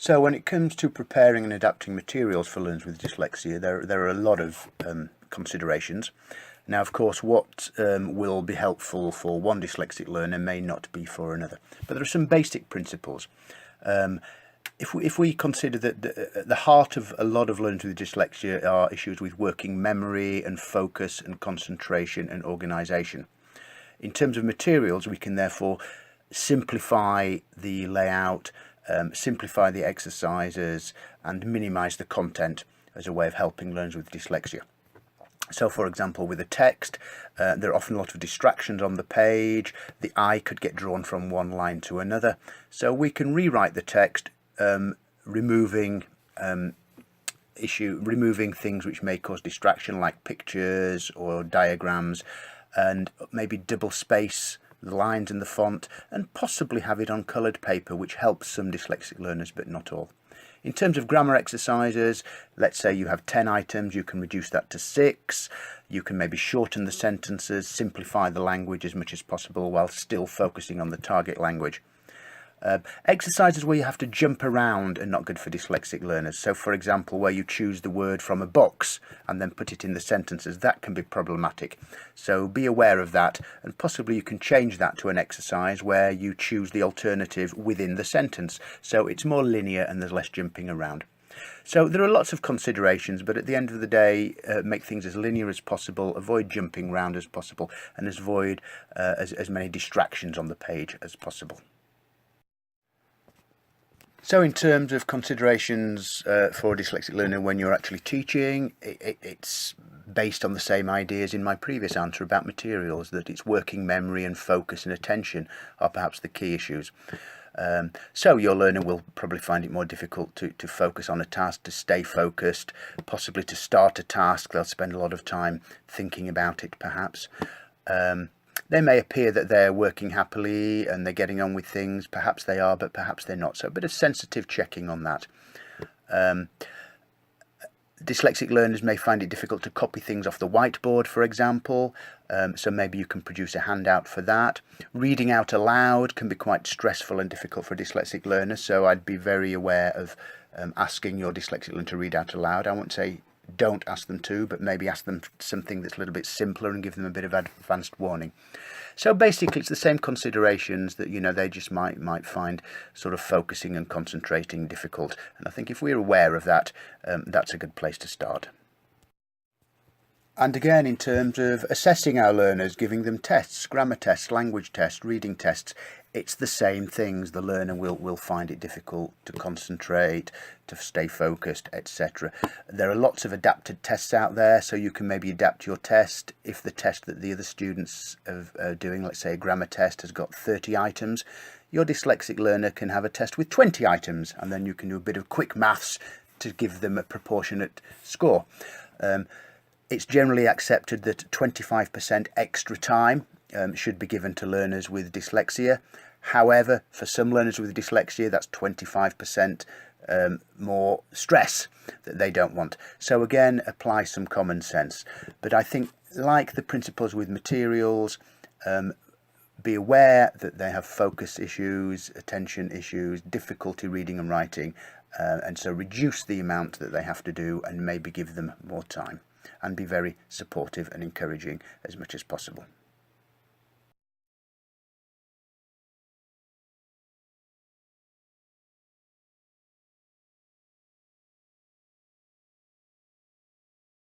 So when it comes to preparing and adapting materials for learners with dyslexia, there are a lot of considerations. Now, of course, what will be helpful for one dyslexic learner may not be for another. But there are some basic principles. If we consider that the heart of a lot of learners with dyslexia are issues with working memory and focus and concentration and organisation. In terms of materials, we can therefore simplify the layout, simplify the exercises and minimise the content as a way of helping learners with dyslexia. So, for example, with a text, there are often a lot of distractions on the page. The eye could get drawn from one line to another. So we can rewrite the text, removing things which may cause distraction, like pictures or diagrams, and maybe double space the lines in the font, and possibly have it on coloured paper, which helps some dyslexic learners but not all. In terms of grammar exercises, let's say you have 10 items, you can reduce that to 6. You can maybe shorten the sentences, simplify the language as much as possible while still focusing on the target language. Exercises where you have to jump around are not good for dyslexic learners. So, for example, where you choose the word from a box and then put it in the sentences, that can be problematic. So be aware of that, and possibly you can change that to an exercise where you choose the alternative within the sentence, so it's more linear and there's less jumping around. So there are lots of considerations, but at the end of the day, make things as linear as possible, avoid jumping around as possible, and avoid as many distractions on the page as possible. So in terms of considerations for a dyslexic learner when you're actually teaching, it's based on the same ideas in my previous answer about materials, that it's working memory and focus and attention are perhaps the key issues. So your learner will probably find it more difficult to focus on a task, to stay focused, possibly to start a task. They'll spend a lot of time thinking about it perhaps. They may appear that they're working happily and they're getting on with things. Perhaps they are, but perhaps they're not. So a bit of sensitive checking on that. Dyslexic learners may find it difficult to copy things off the whiteboard, for example. So maybe you can produce a handout for that. Reading out aloud can be quite stressful and difficult for a dyslexic learner. So I'd be very aware of asking your dyslexic learner to read out aloud. I won't say don't ask them to, but maybe ask them something that's a little bit simpler and give them a bit of advanced warning. So basically it's the same considerations that, they just might find sort of focusing and concentrating difficult. And I think if we're aware of that, that's a good place to start. And again, in terms of assessing our learners, giving them tests, grammar tests, language tests, reading tests, it's the same things. The learner will find it difficult to concentrate, to stay focused, etc. There are lots of adapted tests out there, so you can maybe adapt your test. If the test that the other students are doing, let's say a grammar test, has got 30 items, your dyslexic learner can have a test with 20 items, and then you can do a bit of quick maths to give them a proportionate score. It's generally accepted that 25% extra time should be given to learners with dyslexia. However, for some learners with dyslexia, that's 25% more stress that they don't want. So again, apply some common sense. But I think, like the principles with materials, be aware that they have focus issues, attention issues, difficulty reading and writing, and so reduce the amount that they have to do and maybe give them more time. And be very supportive and encouraging as much as possible.